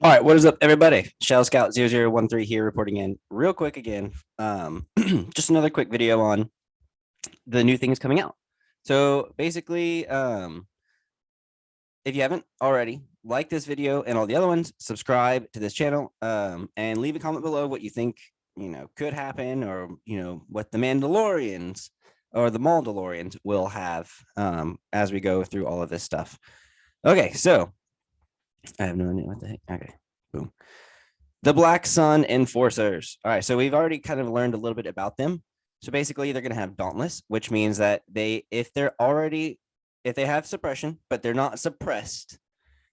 All right, what is up, everybody? Shell Scout 0013 here, reporting in real quick again. Just another quick video on the new things coming out. So basically, if you haven't already, like this video and all the other ones, subscribe to this channel, and leave a comment below what you think could happen, or what the Mandalorians or the Maldalorians will have as we go through all of this stuff. Okay, so I have no idea what the heck. Okay, boom. The Black Sun Enforcers. All right, so we've already kind of learned a little bit about them. So basically, they're going to have Dauntless, which means that if they have suppression, but they're not suppressed,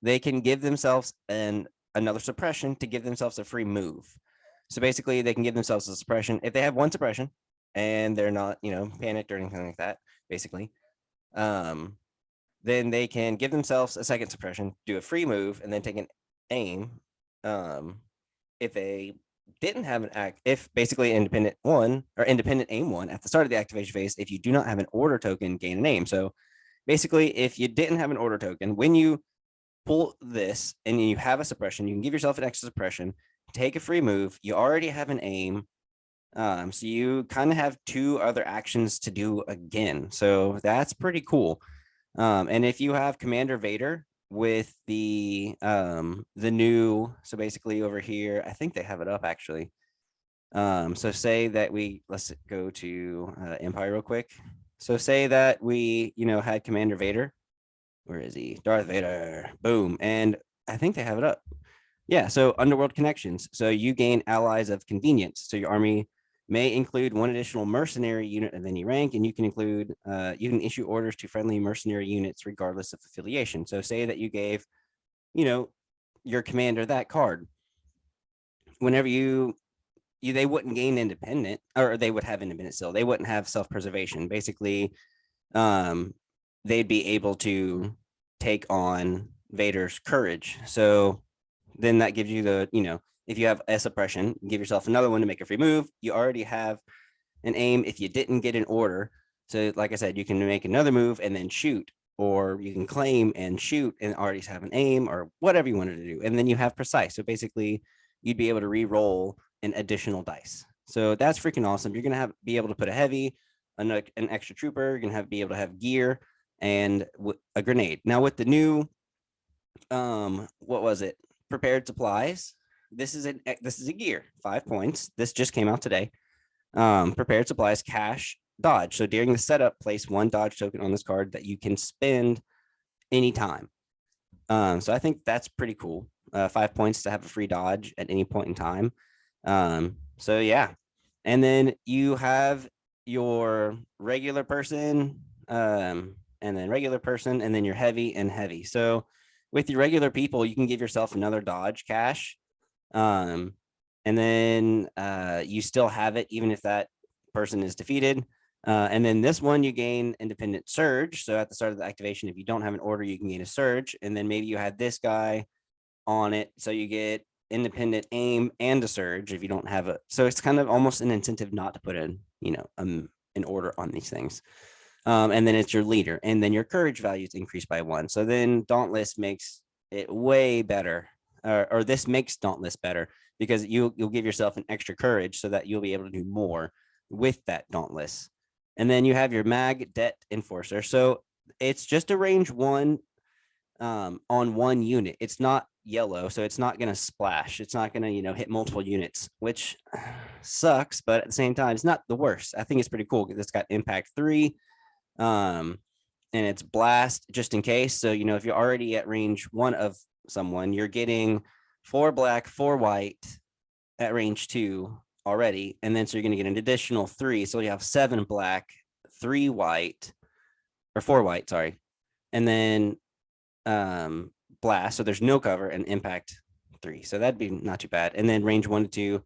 they can give themselves another suppression to give themselves a free move. So basically, they can give themselves a suppression if they have one suppression and they're not, panicked or anything like that. Basically, then they can give themselves a second suppression, do a free move, and then take an aim. If they didn't have if basically independent one or independent aim one at the start of the activation phase, if you do not have an order token, gain an aim. So basically, if you didn't have an order token, when you pull this and you have a suppression, you can give yourself an extra suppression, take a free move. You already have an aim. So you kind of have two other actions to do again. So that's pretty cool. And if you have Commander Vader with the new, so basically over here, I think they have it up actually. So say that let's go to Empire real quick. So say that we, had Commander Vader. Where is he? Darth Vader. Boom. And I think they have it up. Yeah. So Underworld Connections. So you gain allies of convenience. So your army may include one additional mercenary unit of any rank, and you can issue orders to friendly mercenary units regardless of affiliation. So say that you gave, your commander that card. Whenever they wouldn't gain independent, or they would have independent still. They wouldn't have self-preservation. Basically, they'd be able to take on Vader's courage. So then that gives you if you have a suppression, give yourself another one to make a free move. You already have an aim if you didn't get an order. So like I said, you can make another move and then shoot, or you can claim and shoot and already have an aim, or whatever you wanted to do. And then you have precise. So basically you'd be able to re-roll an additional dice. So that's freaking awesome. You're going to be able to put a heavy, an extra trooper. You're going to be able to have gear and a grenade. Now with the new, what was it? Prepared supplies. This is a gear, 5 points. This just came out today. Prepared supplies, cash, dodge. So during the setup, place one dodge token on this card that you can spend anytime. So I think that's pretty cool. 5 points to have a free dodge at any point in time. So yeah. And then you have your regular person, and then regular person, and then your heavy and heavy. So with your regular people, you can give yourself another dodge cash. And then you still have it even if that person is defeated. And then this one, you gain independent surge. So at the start of the activation, if you don't have an order, you can gain a surge. And then maybe you had this guy on it, so you get independent aim and a surge if you don't have it. So it's kind of almost an incentive not to put in, an order on these things. And then it's your leader, and then your courage values increase by 1. So then Dauntless makes it way better, or this makes Dauntless better, because you'll give yourself an extra courage so that you'll be able to do more with that Dauntless. And then you have your Mag Det Enforcer. So it's just a range 1 on 1 unit. It's not yellow, so it's not going to splash. It's not going to, hit multiple units, which sucks, but at the same time, it's not the worst. I think it's pretty cool because it's got impact 3, and it's blast just in case. So, if you're already at range 1 of someone, you're getting 4 black, 4 white at range 2 already. And then so you're going to get an additional 3. So you have 7 black, 3 white, or 4 white, sorry. And then blast. So there's no cover and impact 3. So that'd be not too bad. And then range 1 to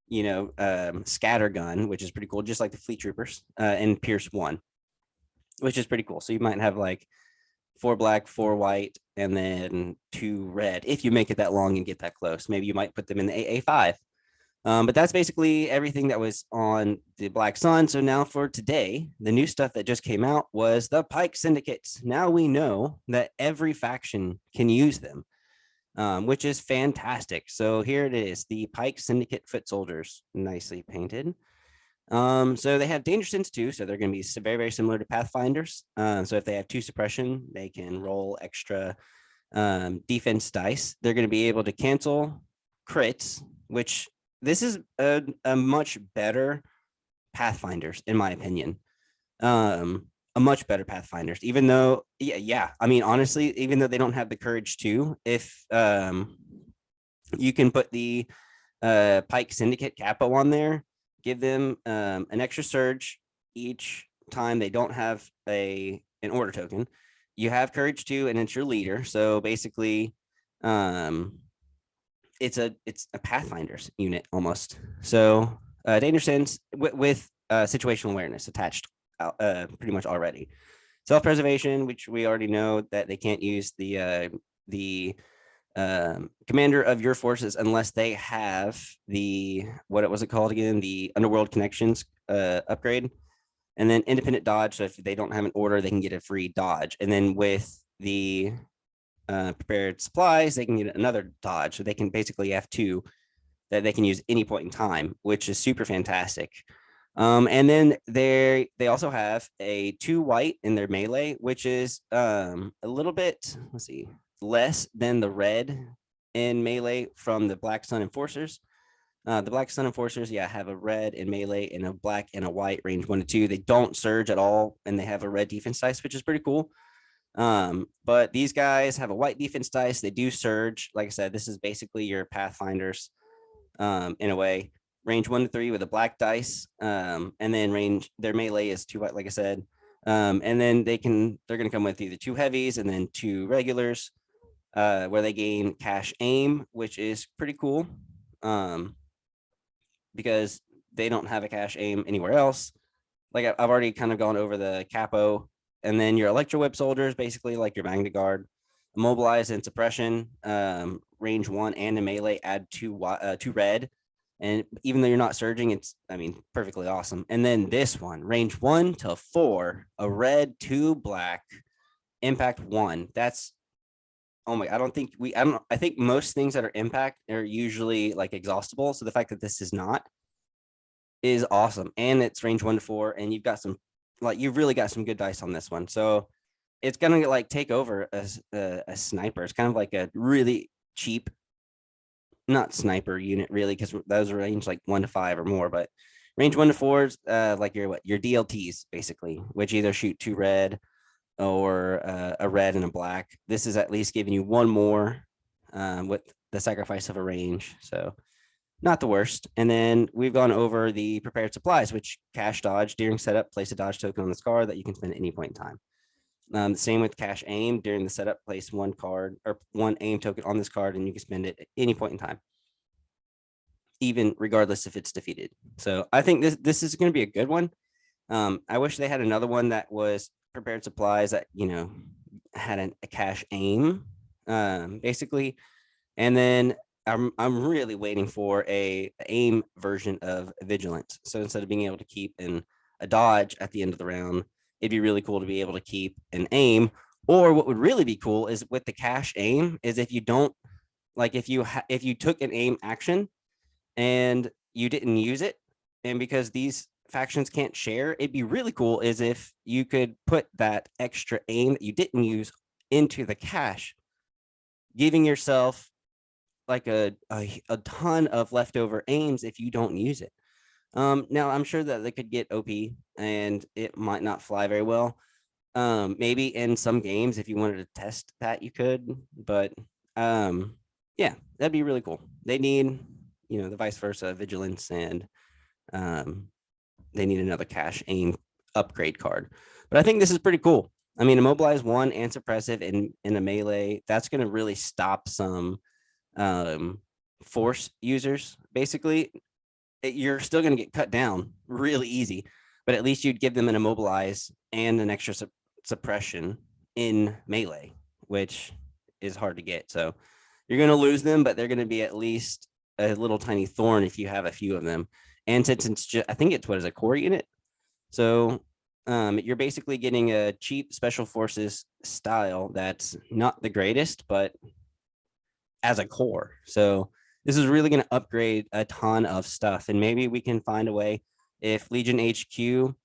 2, scatter gun, which is pretty cool, just like the fleet troopers, and pierce 1, which is pretty cool. So you might have like 4 black, 4 white, and then 2 red. If you make it that long and get that close, maybe you might put them in the AA5. But that's basically everything that was on the Black Sun. So now for today, the new stuff that just came out was the Pike Syndicates. Now we know that every faction can use them. which is fantastic. So here it is, the Pike Syndicate Foot Soldiers, nicely painted. So they have danger sense too, so they're going to be very, very similar to Pathfinders. So if they have 2 suppression, they can roll extra defense dice. They're going to be able to cancel crits, which this is a much better Pathfinders, in my opinion. A much better Pathfinders, even though, yeah. I mean, honestly, even though they don't have the courage to, if you can put the Pike Syndicate Capo on there, give them an extra surge each time they don't have an order token. You have courage too, and it's your leader. So basically, it's a Pathfinders unit almost. So danger sense with situational awareness attached pretty much already. Self-preservation, which we already know that they can't use the commander of your forces unless they have the, what was it called again? The Underworld Connections upgrade. And then independent dodge. So if they don't have an order, they can get a free dodge. And then with the prepared supplies, they can get another dodge. So they can basically have 2 that they can use any point in time, which is super fantastic. And then they also have a 2 white in their melee, which is a little bit, let's see, less than the red in melee from the Black Sun Enforcers. The Black Sun Enforcers, have a red in melee and a black and a white range 1 to 2. They don't surge at all, and they have a red defense dice, which is pretty cool. But these guys have a white defense dice. They do surge. Like I said, this is basically your Pathfinders in a way. Range 1 to 3 with a black dice, and then their melee is 2 white, like I said. And then they're going to come with either 2 heavies and then 2 regulars, where they gain cash aim, which is pretty cool. Because they don't have a cash aim anywhere else. Like I've already kind of gone over the capo, and then your electro whip soldiers, basically like your Magna Guard, immobilize and suppression, range 1 and a melee, add 2 red. And even though you're not surging, it's, I mean, perfectly awesome. And then this one, range 1 to 4, a red, 2 black, impact 1. That's, oh my, I think most things that are impact are usually like exhaustible. So the fact that this is not is awesome. And it's range 1 to 4, and you've really got some good dice on this one. So it's gonna like take over a sniper. It's kind of like a really cheap, not sniper unit really, because those are range like 1 to 5 or more, but range 1 to 4 is like your DLTs basically, which either shoot 2 red or a red and a black. This is at least giving you 1 more with the sacrifice of a range. So not the worst. And then we've gone over the prepared supplies, which cash dodge during setup, place a dodge token on this card that you can spend at any point in time. Same with cash aim during the setup, place 1 card or 1 aim token on this card, and you can spend it at any point in time, even regardless if it's defeated. So I think this is going to be a good one. I wish they had another one that was prepared supplies that, had a cash aim, basically. And then I'm really waiting for a aim version of vigilance. So instead of being able to keep a dodge at the end of the round, it'd be really cool to be able to keep an aim. Or what would really be cool is with the cash aim is if you don't, like if you took an aim action and you didn't use it, and because these factions can't share, it'd be really cool is if you could put that extra aim that you didn't use into the cache, giving yourself like a ton of leftover aims if you don't use it. Now I'm sure that they could get OP and it might not fly very well. Maybe in some games, if you wanted to test that, you could, but yeah, that'd be really cool. They need, the vice versa vigilance, and they need another cash aim upgrade card. But I think this is pretty cool. I mean, immobilize 1 and suppressive in a melee, that's going to really stop some force users. Basically, you're still going to get cut down really easy, but at least you'd give them an immobilize and an extra suppression in melee, which is hard to get. So you're going to lose them, but they're going to be at least a little tiny thorn if you have a few of them. And since it's just, I think it's a core unit. So you're basically getting a cheap special forces style that's not the greatest, but as a core. So this is really going to upgrade a ton of stuff, and maybe we can find a way if Legion HQ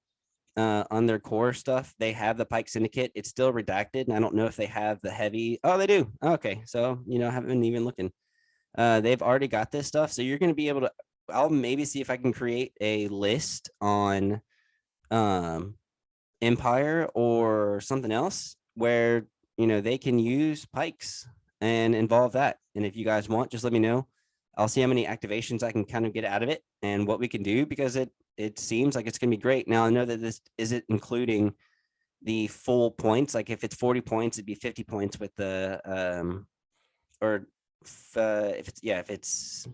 on their core stuff, they have the Pike Syndicate. It's still redacted, and I don't know if they have the heavy. Oh, they do. Okay, so I haven't been even looking. They've already got this stuff, so you're going to be able to. I'll maybe see if I can create a list on Empire or something else where they can use pikes and involve that. And if you guys want, just let me know. I'll see how many activations I can kind of get out of it and what we can do, because it seems like it's going to be great. Now I know that this isn't including the full points. Like if it's 40 points, it'd be 50 points with the or if it's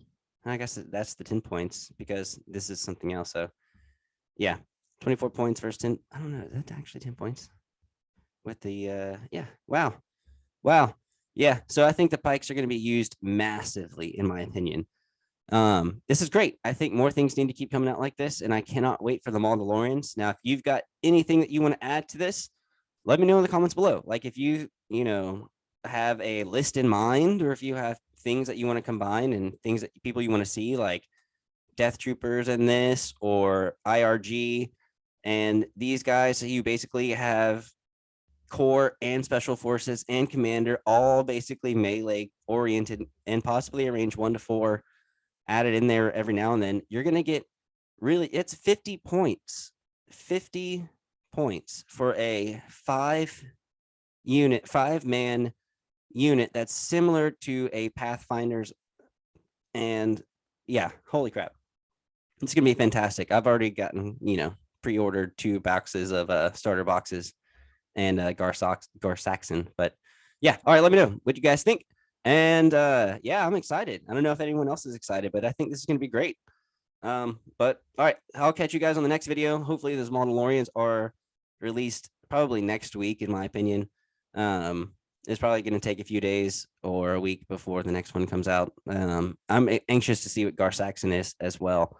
I guess that's the 10 points, because this is something else. So yeah, 24 points versus 10. I don't know. Is that actually 10 points with the yeah. Wow. Yeah. So I think the pikes are going to be used massively, in my opinion. This is great. I think more things need to keep coming out like this, and I cannot wait for the Mandalorians. Now, if you've got anything that you want to add to this, let me know in the comments below. Like if you have a list in mind, or if you have things that you want to combine and things that people you want to see, like Death Troopers in this, or IRG, and these guys, you basically have core and special forces and commander all basically melee oriented, and possibly a range 1 to 4 added in there every now and then. You're going to get it's 50 points for a 5-man unit that's similar to a Pathfinder's. And yeah, holy crap, it's gonna be fantastic. I've already gotten pre-ordered 2 boxes of starter boxes and Gar Saxon. But yeah, all right, let me know what you guys think. And yeah, I'm excited. I don't know if anyone else is excited, but I think this is going to be great. But all right, I'll catch you guys on the next video. Hopefully those Mandalorians are released probably next week, in my opinion. It's probably going to take a few days or a week before the next one comes out. I'm anxious to see what Gar Saxon is as well.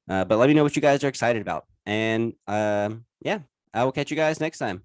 But let me know what you guys are excited about. And yeah, I will catch you guys next time.